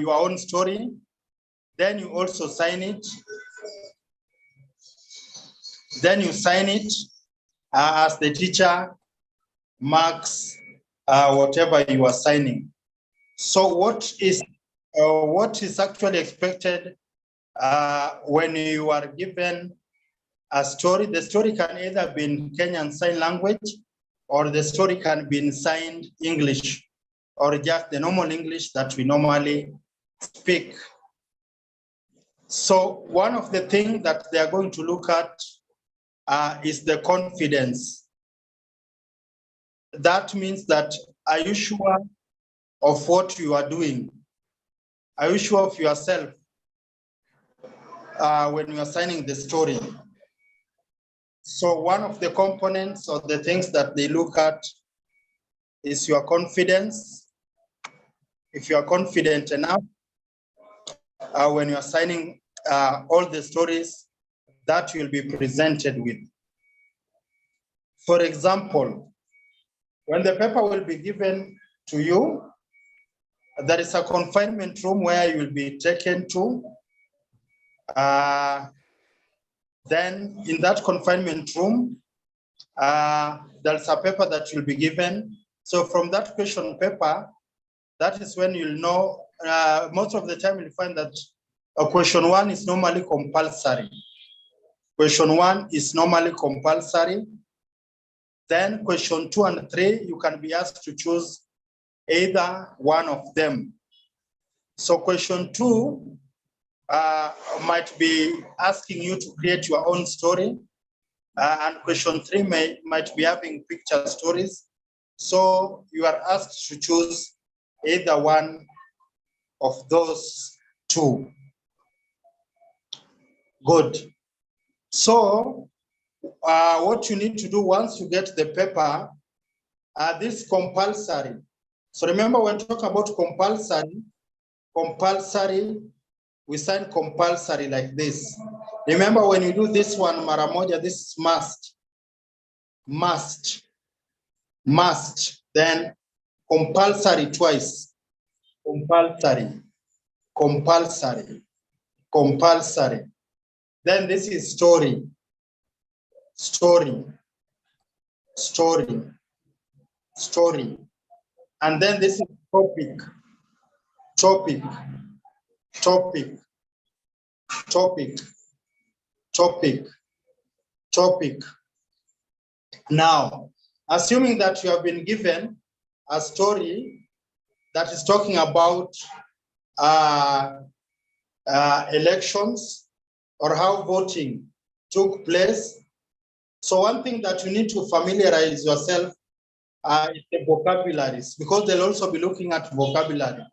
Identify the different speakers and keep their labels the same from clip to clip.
Speaker 1: your own story. Then you also sign it. Then you sign it as the teacher marks whatever you are signing. So what is actually expected when you are given a story? The story can either be in Kenyan Sign Language, or the story can be in signed English, or just the normal English that we normally speak. So one of the things that they are going to look at is the confidence. That means that, are you sure of what you are doing? Are you sure of yourself when you are signing the story? So one of the components or the things that they look at is your confidence. If you are confident enough when you are signing all the stories that you'll be presented with. For example, when the paper will be given to you, there is a confinement room where you will be taken to. Then in that confinement room, there's a paper that you'll be given. So from that question paper, that is when you'll know, most of the time you'll find that question 1 is normally compulsory. Question 1 is normally compulsory. Then question 2 and 3, you can be asked to choose either one of them. So question 2 might be asking you to create your own story. And question 3 might be having picture stories. So you are asked to choose either one of those 2. Good. So what you need to do once you get the paper, this compulsory. So remember, when we talk about compulsory, we sign compulsory like this. Remember, when you do this one, maramoja, this is must. Then compulsory twice. Compulsory. Then this is story. And then this is topic. Now, assuming that you have been given a story that is talking about elections or how voting took place. So one thing that you need to familiarize yourself is the vocabularies, because they'll also be looking at vocabulary.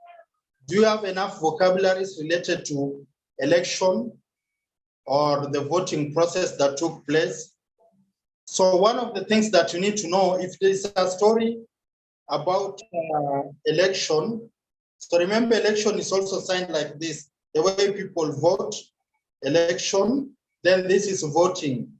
Speaker 1: Do you have enough vocabularies related to election or the voting process that took place? So one of the things that you need to know, if there is a story about election, so remember, election is also signed like this, the way people vote, election, then this is voting.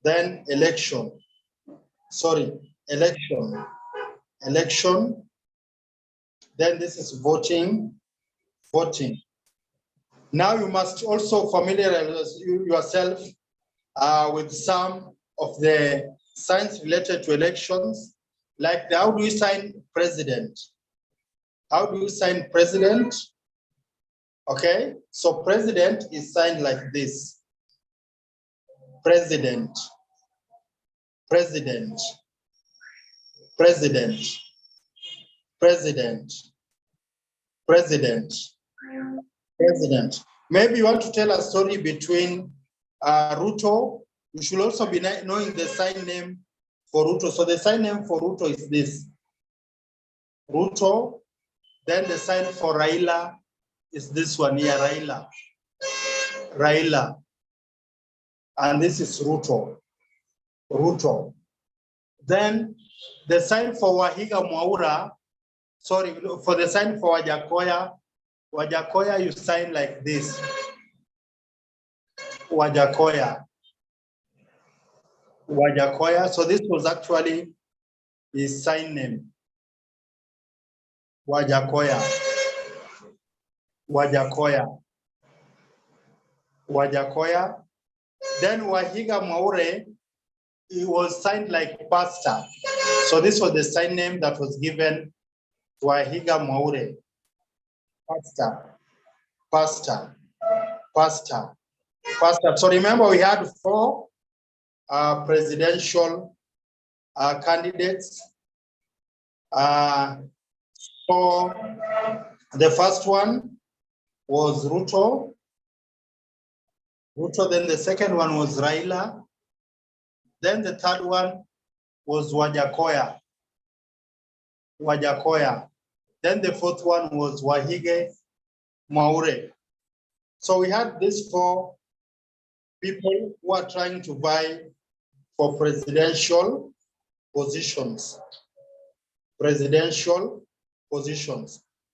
Speaker 1: Then election. Then this is voting. Now you must also familiarize yourself with some of the signs related to elections, like how do you sign president? How do you sign president? Okay, so president is signed like this. President. Maybe you want to tell a story between Ruto. You should also be knowing the sign name for Ruto. So the sign name for Ruto is this. Ruto. Then the sign for Raila is this one here, Raila. And this is Ruto. Then the sign for Wahiga Mwaura, for the sign for Wajakoya, you sign like this. Wajakoya. Wajakoya. So this was actually his sign name. Wajakoya. Wajakoya. Wajakoya. Then Wahiga Mwaure, he was signed like pastor. So this was the sign name that was given to Wahiga Mwaure. Pastor. Pastor. Pastor. Pastor. So remember, we had 4 presidential candidates. So the first one was Ruto. Then the second one was Raila. Then the third one was Wajakoya. Then the fourth one was Wahige Mwaure. So we had these 4 people who are trying to vie for presidential positions.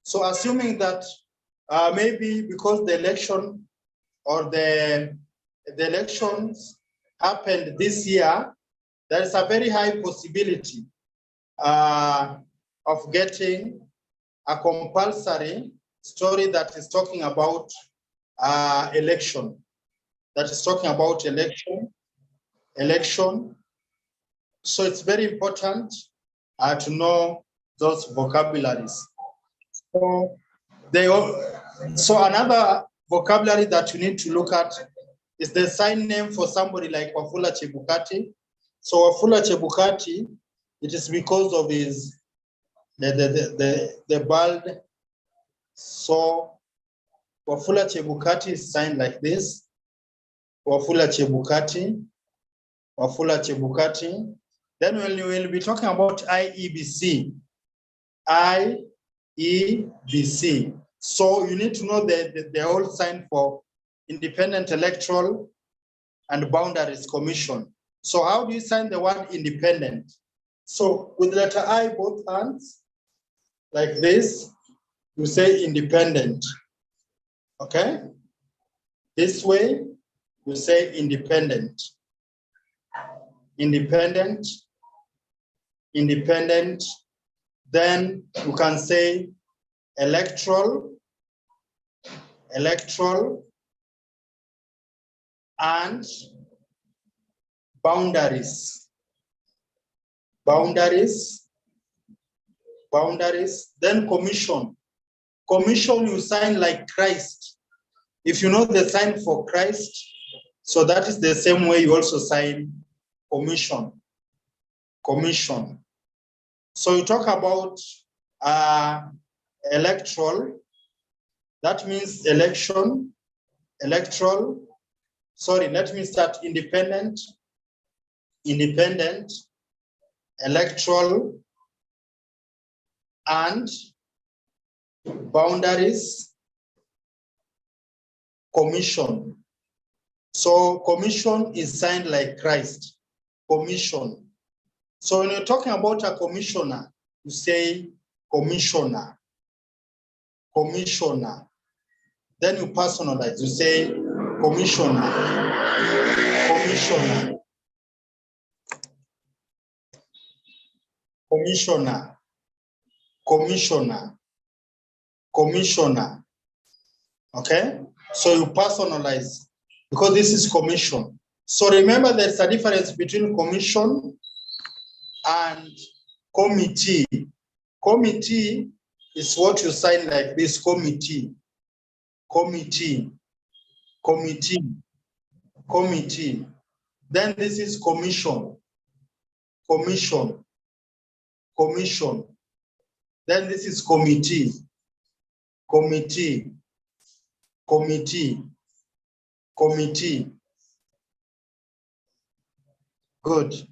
Speaker 1: So assuming that maybe because the election or the elections happened this year, there is a very high possibility of getting a compulsory story that is talking about election. So it's very important to know those vocabularies. So another vocabulary that you need to look at is the sign name for somebody like Wafula Chebukati. So Wafula Chebukati, it is because of his the bald. So Wafula Chebukati is signed like this. Wafula Chebukati. Then when we will be talking about IEBC. So you need to know the whole sign for Independent Electoral and Boundaries Commission. So how do you sign the word independent? So with letter I, both hands, like this, you say independent. Okay? This way, you say independent. Independent. Then you can say electoral, and boundaries. Then commission. Commission you sign like Christ. If you know the sign for Christ, so that is the same way you also sign commission. So you talk about electoral, that means election, sorry, let me start. Independent, electoral, and boundaries, commission. So commission is signed like Christ, commission. So when you're talking about a commissioner, you say commissioner. Then you personalize, you say commissioner. Okay? So you personalize because this is commission. So remember there's a difference between commission and committee. Committee is what you sign like this, committee. Then this is commission. Then this is committee. Good.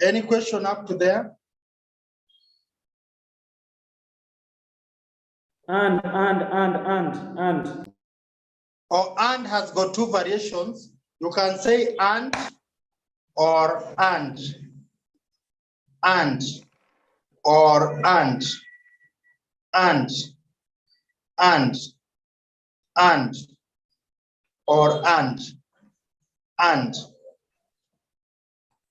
Speaker 1: Any question up to there?
Speaker 2: And.
Speaker 1: Or and has got 2 variations. You can say and or and. Or and. and, or and.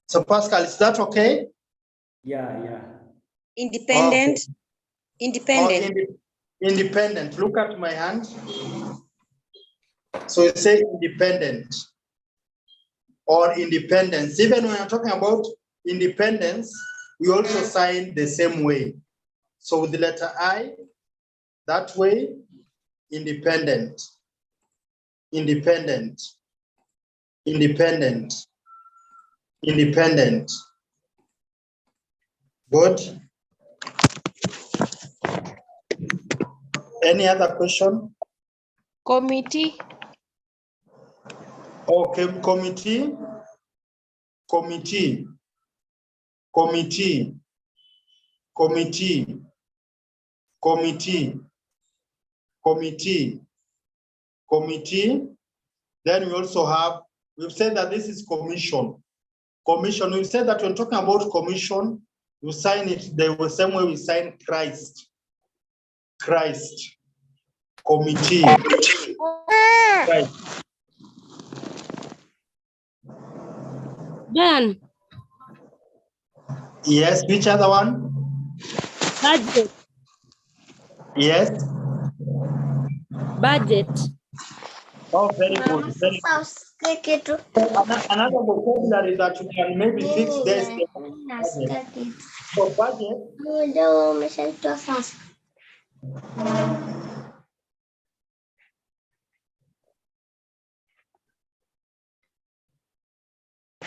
Speaker 1: So Pascal, is that okay?
Speaker 2: Yeah.
Speaker 3: Independent.
Speaker 1: Okay.
Speaker 3: Independent.
Speaker 1: Independent. Look at my hand. So it says independent or independence. Even when I'm talking about independence, we also sign the same way. So with the letter I, that way, independent, independent, independent, independent. Good. Any other question?
Speaker 3: Committee.
Speaker 1: Okay, committee, committee, committee, committee, committee, committee, committee. Then we also have, we've said that this is commission. Commission, we've said that when talking about commission, you sign it the same way we sign Christ. Christ. Committee. Christ.
Speaker 4: Then
Speaker 1: Yes, which other one?
Speaker 4: budget.
Speaker 1: Yes.
Speaker 4: Budget.
Speaker 1: Oh, very good. Very good. So another vocabulary that you can maybe fix this. So budget.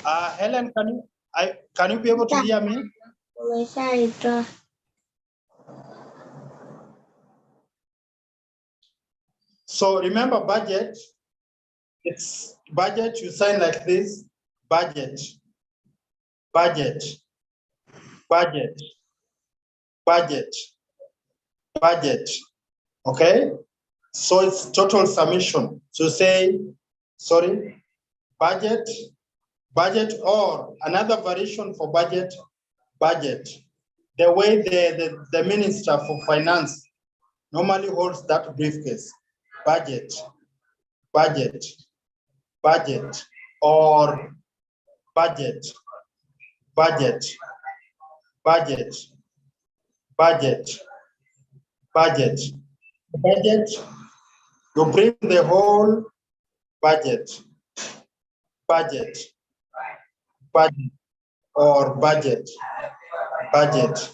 Speaker 1: Helen, can you be able to hear me? So remember budget, it's budget, you sign like this, budget, budget, budget, budget, budget, okay? So it's total summation. So say, sorry, budget, budget, or another variation for budget, budget. The way the Minister for Finance normally holds that briefcase, budget, budget, budget, or budget, budget, budget, budget, budget, budget, you bring the whole budget, budget, budget, or budget, budget.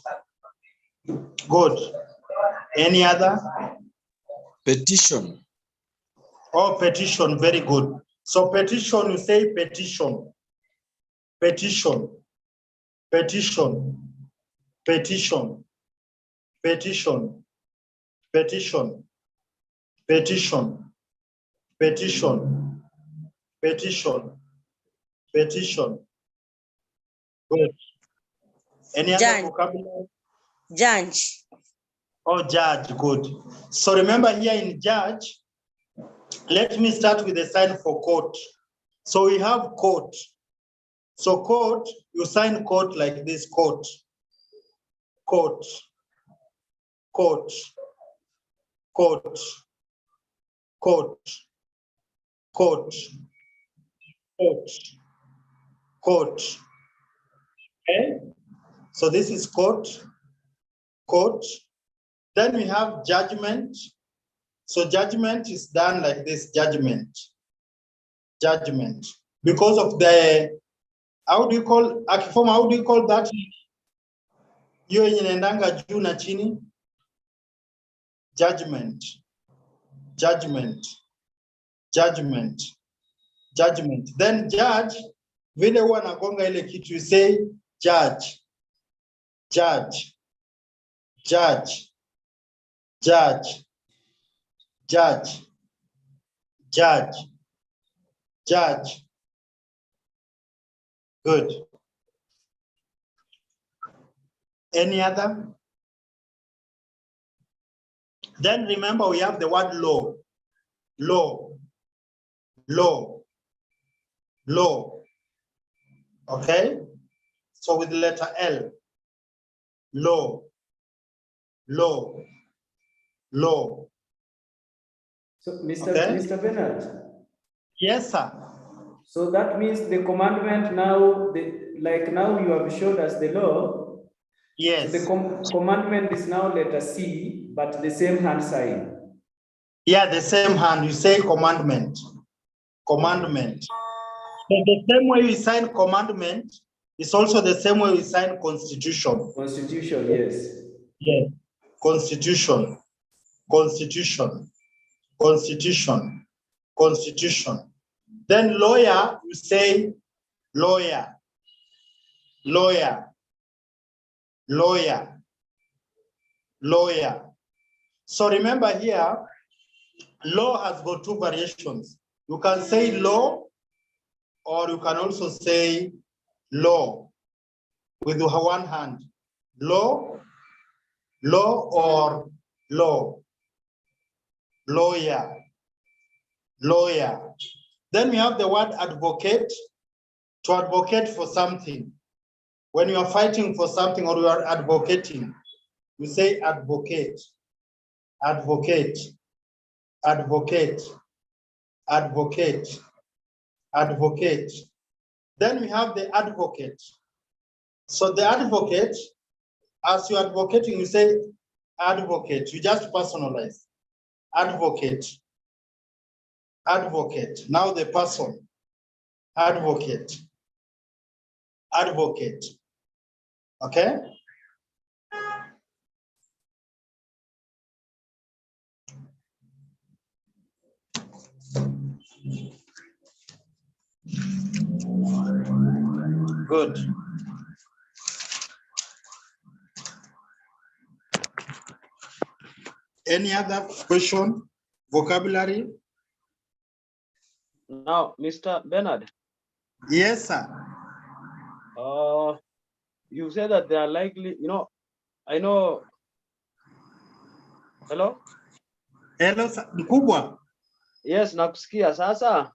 Speaker 1: Good. Any other?
Speaker 5: Petition.
Speaker 1: Oh, petition, very good. So petition, you say petition, petition, petition, petition, petition, petition, petition, petition, petition, petition. Good. Any other
Speaker 3: Judge.
Speaker 1: vocabulary?
Speaker 3: Judge.
Speaker 1: Oh, judge, good. So remember here in judge, let me start with the sign for court. So we have court. So court, you sign court like this, court, court, court, court, court, court, court, court. Okay? So this is court, court. Then we have judgment. So judgment is done like this, judgment, judgment. Because of the, how do you call, Akiform, how do you call that? Hiyo yenye inaendanga juu na chini? Judgment, judgment, judgment, judgment. Then judge, vile huwa nagonga ile kitu, you say judge, judge, judge, judge, judge, judge, judge. Good. Any other? Then remember we have the word law, law, law, law. Okay? So with the letter L, law, law, law,
Speaker 2: So, Mr.
Speaker 1: Okay.
Speaker 2: Mr. Bernard.
Speaker 1: Yes, sir.
Speaker 2: So that means the commandment now, like now you have showed us the law.
Speaker 1: Yes.
Speaker 2: So the commandment is now letter C, but the same hand sign.
Speaker 1: Yeah, the same hand. You say commandment. Commandment. So the same way we sign commandment is also the same way we sign constitution.
Speaker 2: Constitution, yes.
Speaker 1: Yes. Constitution. Constitution. Constitution. Constitution. Then lawyer, you say lawyer. Lawyer. Lawyer. Lawyer. So remember here, law has got two variations. You can say law, or you can also say law with one hand. Law, law, or law. Lawyer, lawyer. Then we have the word advocate, to advocate for something. When you are fighting for something or you are advocating, you say advocate, advocate, advocate, advocate, advocate. Then we have the advocate. So the advocate, as you're advocating, you say advocate, you just personalize. Advocate, advocate. Now the person, advocate, advocate. Okay? Good. Any other question? Vocabulary?
Speaker 6: Now, Mr. Bernard,
Speaker 1: Yes, sir.
Speaker 6: you said that they are likely, I know. Hello?
Speaker 1: Hello, sir. Mkubwa.
Speaker 6: Yes, nakusikia. Sasa,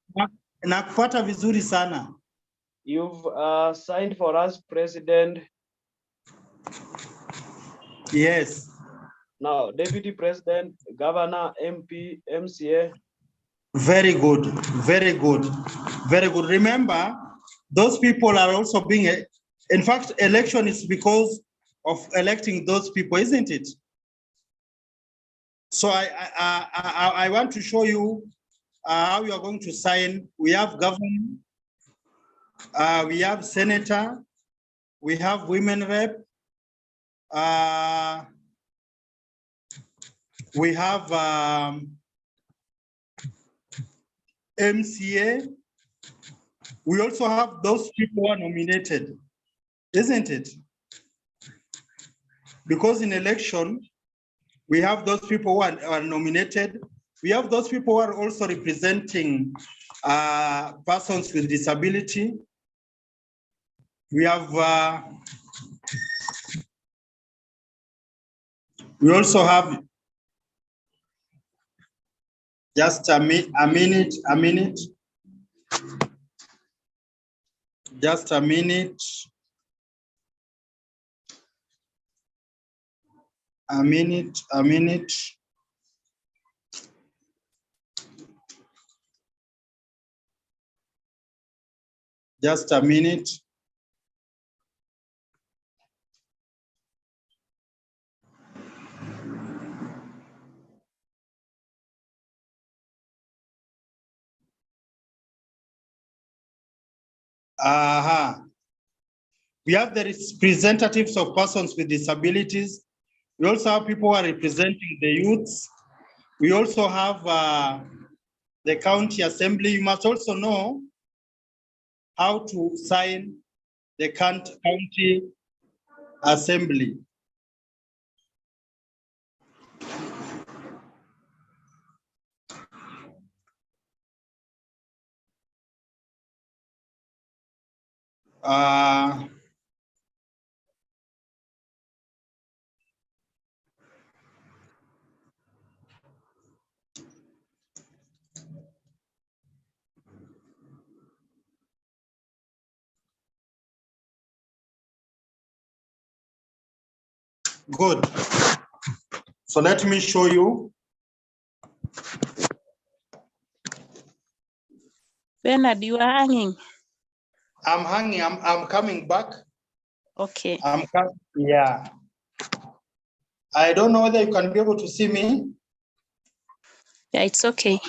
Speaker 1: Nakupata vizuri sana.
Speaker 6: you've signed for us president.
Speaker 1: Yes.
Speaker 6: Now, deputy president, governor, MP, MCA.
Speaker 1: Very good. Very good. Very good. Remember, those people are also being, in fact, election is because of electing those people, isn't it? So I want to show you how you are going to sign. We have governor, we have senator, we have women rep, we have MCA. We also have those people who are nominated, isn't it? Because in election, we have those people who are nominated. We have those people who are also representing persons with disability. We have, we also have, just a minute, just a minute. A minute. Just a minute. We have the representatives of persons with disabilities. We also have people who are representing the youths. We also have the county assembly. You must also know how to sign the county assembly. Good. So let me show you.
Speaker 4: Bernard, you are hanging.
Speaker 1: I'm hanging. I'm coming back.
Speaker 4: Okay.
Speaker 1: Yeah. I don't know whether you can be able to see me.
Speaker 4: Yeah, it's okay.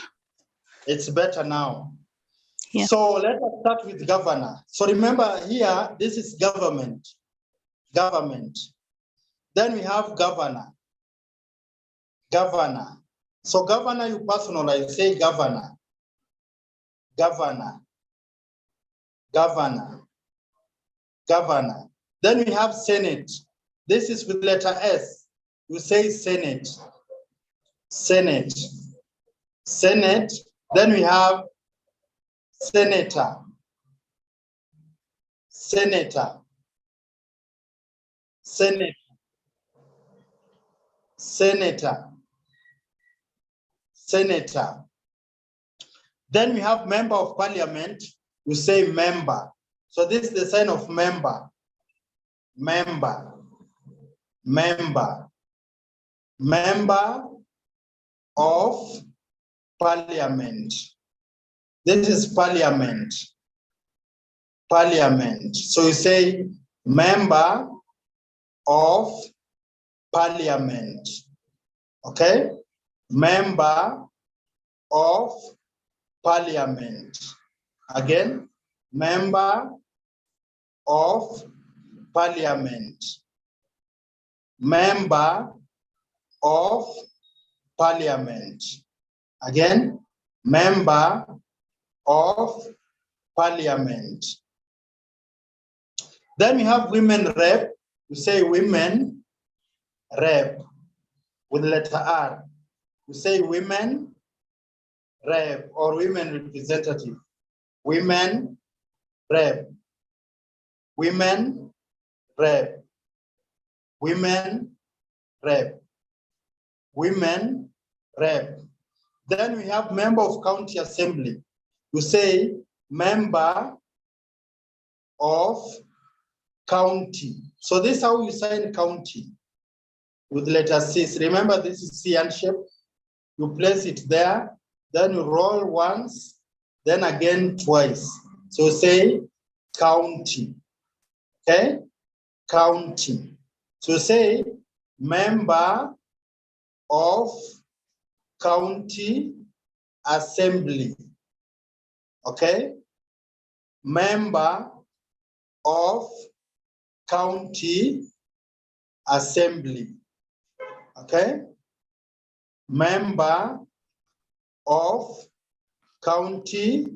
Speaker 1: It's better now.
Speaker 4: Yeah.
Speaker 1: So let us start with governor. So remember here, this is government. Government. Then we have governor. Governor. So governor, you personalize, say governor. Governor. Governor. Governor. Then we have Senate. This is with letter S. You say Senate. Senate. Senate. Then we have Senator. Senator. Senator. Senator. Senator. Then we have member of parliament. You say member. So this is the sign of member. Member. Member. Member of parliament. This is parliament. Parliament. So you say member of parliament. Okay? Member of parliament. Again, member of parliament. Member of parliament. Again, member of parliament. Then we have women rep. You say women rep with letter R. You say women rep or women representative. Women rep. Women rep. Women rep. Women rep. Then we have member of county assembly. You say member of county. So this is how you sign county with letter C. Remember, this is C and shape. You place it there, then you roll once, then again twice. So say county. Okay? County. So say member of county assembly. Okay? Member of county assembly. Okay? Member of county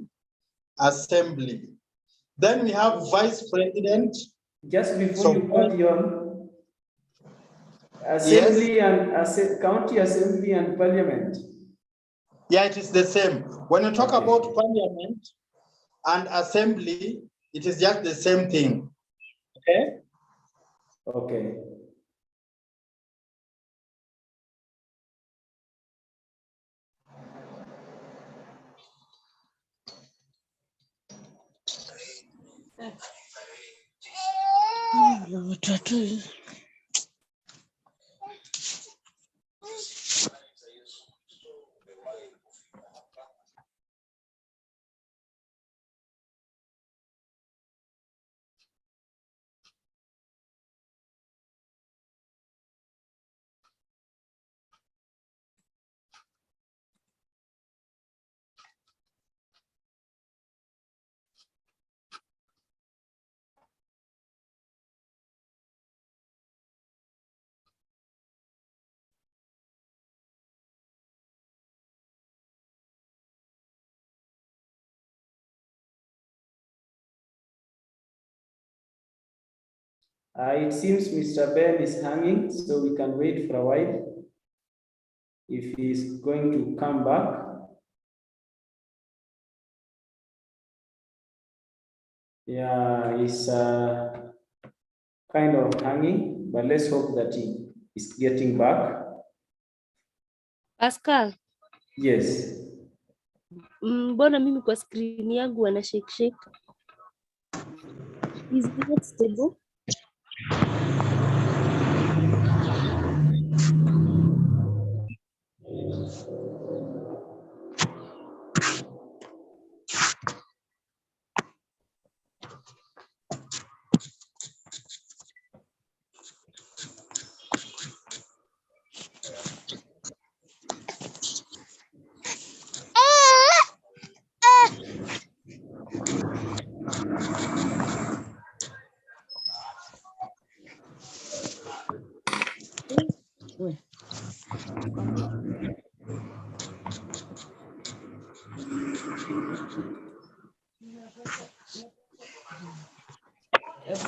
Speaker 1: assembly. Then we have vice president.
Speaker 2: Just before
Speaker 1: So,
Speaker 2: you carry on, assembly and county assembly and parliament.
Speaker 1: Yeah, it is the same. When you talk
Speaker 2: Okay.
Speaker 1: about parliament and assembly, it is just the same thing. Okay?
Speaker 2: Okay. It seems Mr. Ben is hanging, so we can wait for a while. If he's going to come back. Yeah, he's kind of hanging, but let's hope that he is getting back.
Speaker 4: Pascal,
Speaker 2: Yes.
Speaker 4: mbona mimi kwa screen yangu ana shake shake? Is it not stable?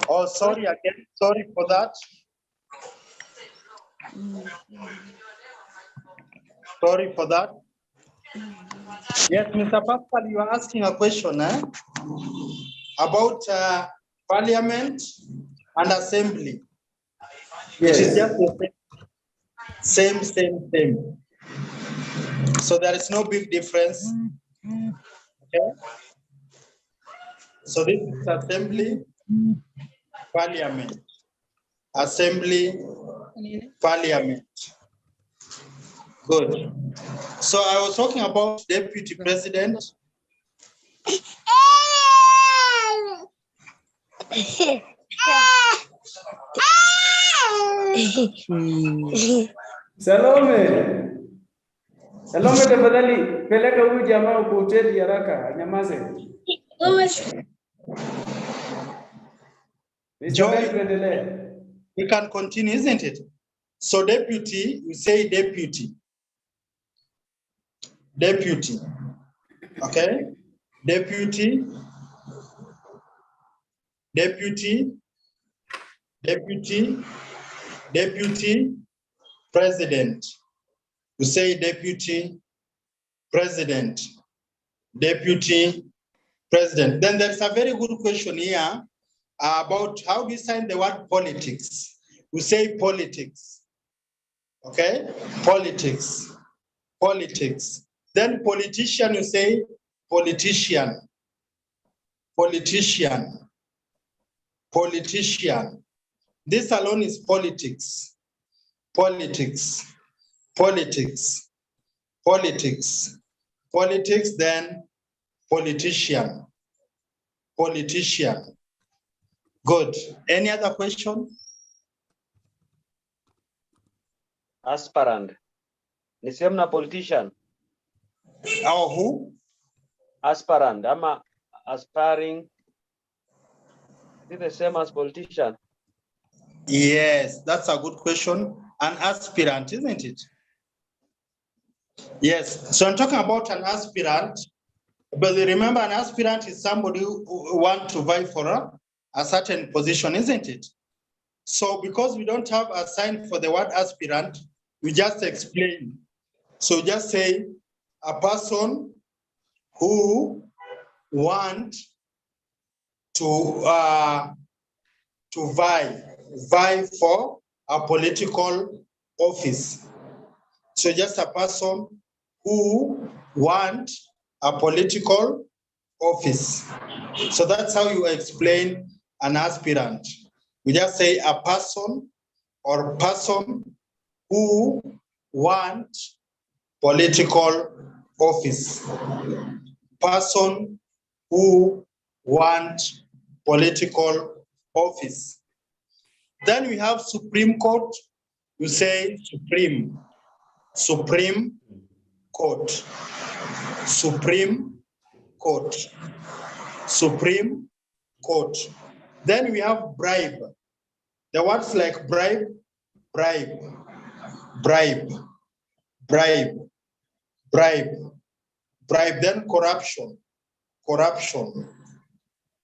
Speaker 1: Oh, sorry again. Sorry for that. Sorry for that. Yes, Mr. Pascal, you are asking a question about parliament and assembly.
Speaker 2: Yes.
Speaker 1: It is just the same. So there is no big difference. Okay. So this is assembly, parliament. Assembly, parliament. Good. So I was talking about deputy president.
Speaker 2: Salome. Salome tafadhali peleka huyu jamaa kwa hoteli haraka, nyamaze.
Speaker 1: Joy,
Speaker 2: tuendelee.
Speaker 1: we can continue, isn't it? So deputy, we say deputy. Deputy. Okay? Deputy. Deputy. Deputy. Deputy president. We say deputy president. Deputy president. Then there's a very good question here about how we sign the word politics. We say politics. Okay? Politics. Politics. Then politician, you say politician. Politician. Politician. This alone is politics. Politics. Politics. Politics. Politics, then politician. Politician. Good. Any other question?
Speaker 6: Aspirant. Ni same na politician.
Speaker 1: Or who?
Speaker 6: Aspirant. Ama aspiring. Is it the same as politician?
Speaker 1: Yes, that's a good question. An aspirant, isn't it? Yes. So I'm talking about an aspirant. But remember, an aspirant is somebody who wants to vie for a certain position, isn't it? So because we don't have a sign for the word aspirant, we just explain. So just say a person who want to vie for a political office. So just a person who want a political office. So that's how you explain an aspirant. We just say a person or person who want political office. Person who want political office. Then we have Supreme Court. You say Supreme. Supreme Court. Supreme Court. Supreme Court. Then we have bribe. The words like bribe, bribe, bribe, bribe, bribe, bribe. Then corruption, corruption,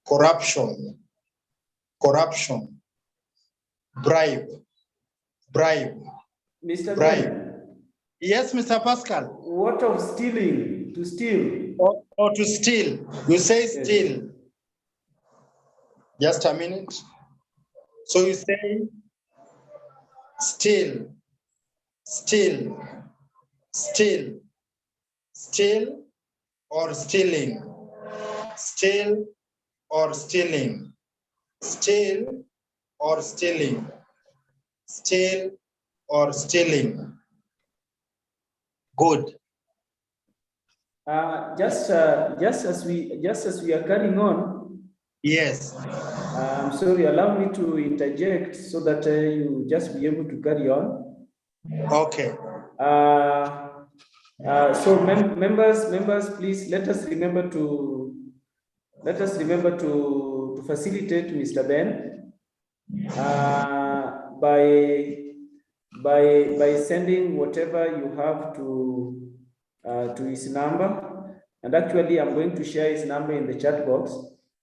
Speaker 1: corruption, corruption, bribe, bribe,
Speaker 2: Mr.
Speaker 1: bribe.
Speaker 2: Ben,
Speaker 1: Yes, Mr. Pascal.
Speaker 2: what of stealing? To steal?
Speaker 1: Or to steal. You say steal. Just a minute. So you say steal, steal, steal, steal or stealing, steal or stealing, steal or stealing, steal or stealing. Good.
Speaker 2: Just as we are carrying on.
Speaker 1: Yes.
Speaker 2: I'm sorry. Allow me to interject so that you just be able to carry on.
Speaker 1: Okay.
Speaker 2: So members, please let us remember to facilitate Mr. Ben by sending whatever you have to his number, And actually, I'm going to share his number in the chat box.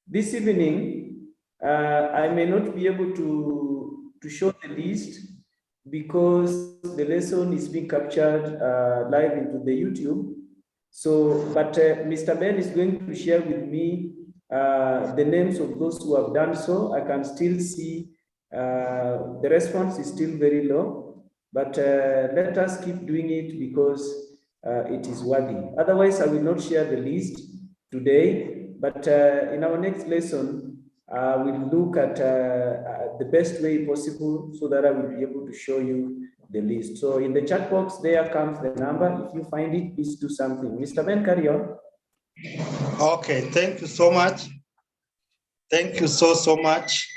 Speaker 2: This evening, I may not be able to show the list because the lesson is being captured live into the YouTube. So, but Mr. Ben is going to share with me the names of those who have done so. I can still see the response is still very low, but let us keep doing it because it is worthy. Otherwise, I will not share the list today, but in our next lesson, we'll look at the best way possible so that I will be able to show you the list. So in the chat box, there comes the number. If you find it, please do something. Mr. Ben, carry on.
Speaker 1: Okay, thank you so much. Thank you so much.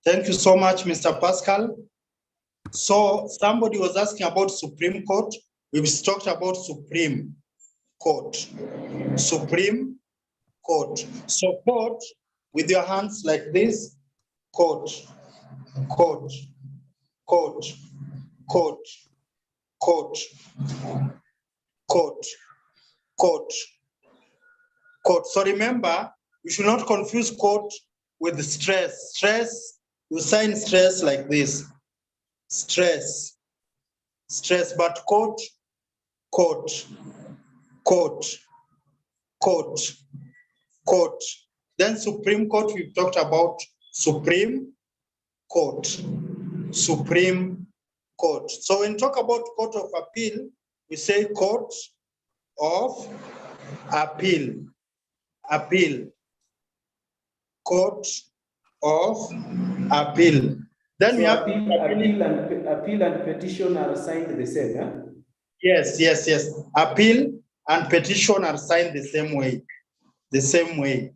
Speaker 1: Thank you so much, Mr. Pascal. So somebody was asking about Supreme Court. We've talked about Supreme Court. Supreme Court. So court with your hands like this. Court, court, court, court, court, court, court, court. So remember, you should not confuse court with stress. Stress, you sign stress like this. Stress, stress, but court, court, court, court, court. Then Supreme Court, we've talked about Supreme Court, Supreme Court. So when we talk about Court of Appeal, we say Court of Appeal, Appeal, Court of Appeal. Then
Speaker 2: So
Speaker 1: we have
Speaker 2: appeal and petition are signed the same, yeah?
Speaker 1: Yes, yes, yes. Appeal and petition are signed the same way. The same way.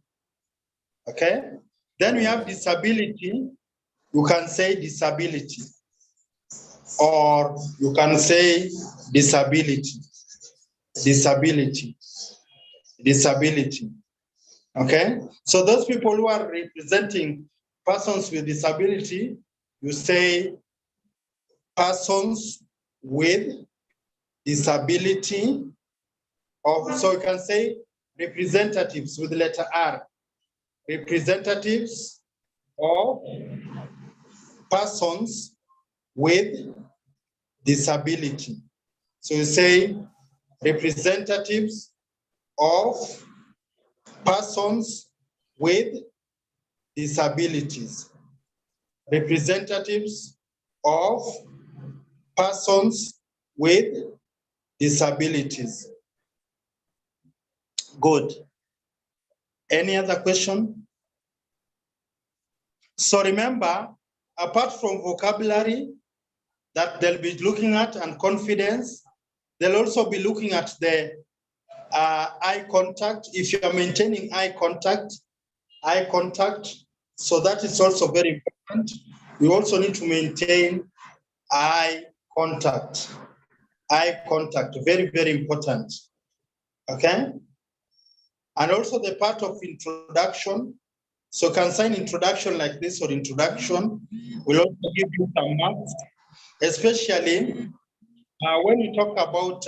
Speaker 1: Okay? Then we have disability. You can say disability. Or you can say disability. Disability. Disability. Okay? So those people who are representing persons with disability, you say persons with disability, so you can say representatives with the letter R. Representatives of persons with disability. So you say representatives of persons with disabilities. Representatives of persons with disabilities. Good. Any other question? So remember, apart from vocabulary that they'll be looking at and confidence, they'll also be looking at the eye contact. If you are maintaining eye contact, so that is also very important. You also need to maintain eye contact. Eye contact, very, very important. Okay? And also the part of introduction. So can sign introduction like this or introduction. Will also give you some marks, especially when you talk about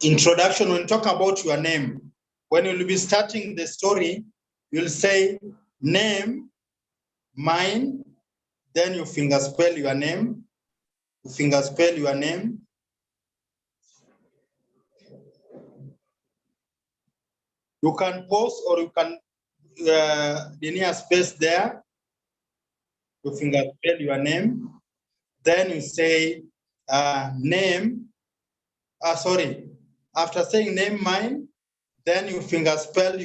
Speaker 1: introduction, when you talk about your name, when you'll be starting the story, you'll say name, mine, then you finger spell your name. You finger spell your name. You can pause or you can linear space there. You finger spell your name. Then you say name. Sorry. After saying name mine, then you finger spell.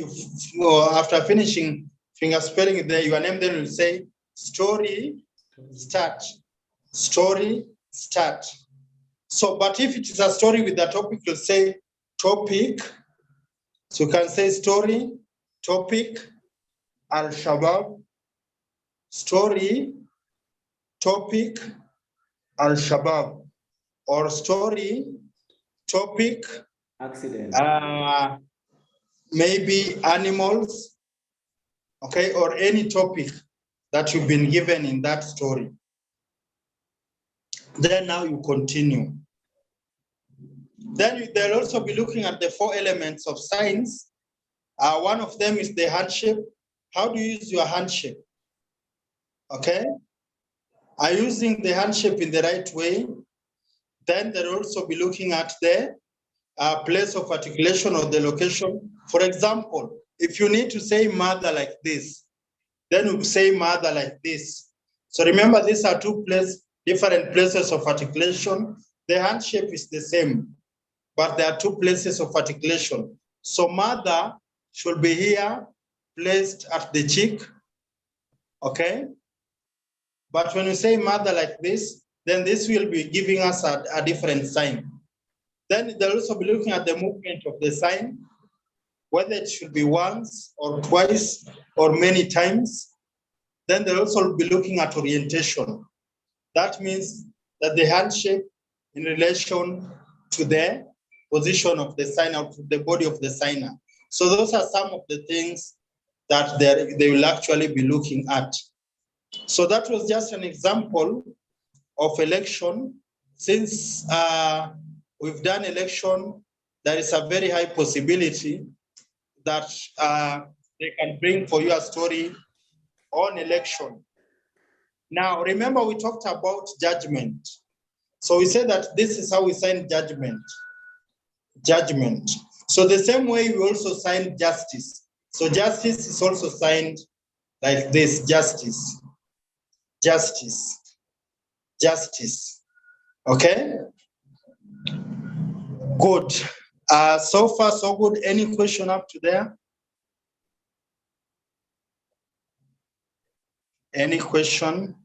Speaker 1: After finishing finger spelling your name, then you say story start. Story start. So, but if it is a story with a topic, you'll say topic. So you can say story, topic, Al-Shabaab, story, topic, Al-Shabaab, or story, topic,
Speaker 2: accident.
Speaker 1: Maybe animals, okay, or any topic that you've been given in that story. Then now you continue. Then they'll also be looking at the 4 elements of signs. One of them is the handshake. How do you use your handshake? Okay. Are you using the handshake in the right way? Then they'll also be looking at the place of articulation or the location. For example, if you need to say mother like this, then you say mother like this. So remember, these are different places of articulation. The hand shape is the same, but there are 2 places of articulation. So mother should be here, placed at the cheek, okay? But when you say mother like this, then this will be giving us a different sign. Then they'll also be looking at the movement of the sign, whether it should be once or twice or many times. Then they'll also be looking at orientation. That means that the handshake in relation to the position of the signer, to the body of the signer. So those are some of the things that they will actually be looking at. So that was just an example of election. Since we've done election, there is a very high possibility that they can bring for you a story on election. Now, remember we talked about judgment. So we said that this is how we sign judgment. Judgment. So the same way we also sign justice. So justice is also signed like this, justice. Justice. Justice. Okay? Good. So far, so good. Any question up to there? Any question?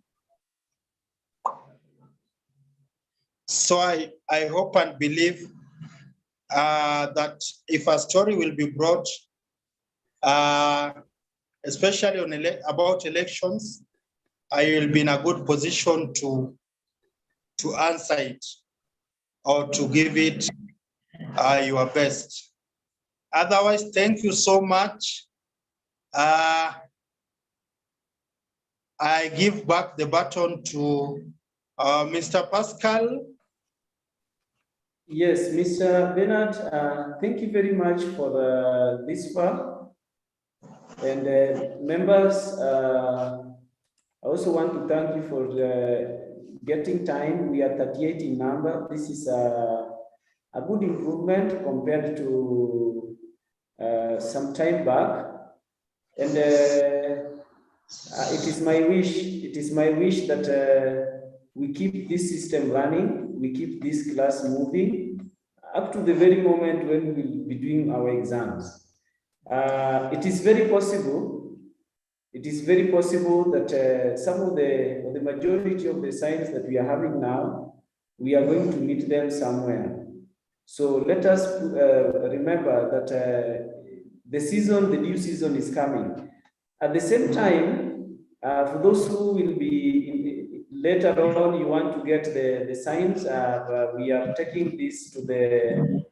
Speaker 1: So I hope and believe that if a story will be brought, especially on about elections, I will be in a good position to answer it or to give it your best. Otherwise, thank you so much. I give back the baton to Mr. Pascal.
Speaker 2: Yes, Mr. Bernard, thank you very much for this far. And members, I also want to thank you for getting time. We are 38 in number. This is a good improvement compared to some time back. And it is my wish that we keep this system running, we keep this class moving up to the very moment when we will be doing our exams. It is very possible that some of the majority of the signs that we are having now, we are going to meet them somewhere. So let us remember that the new season is coming. At the same time, for those who will be later on, you want to get the signs, we are taking this to the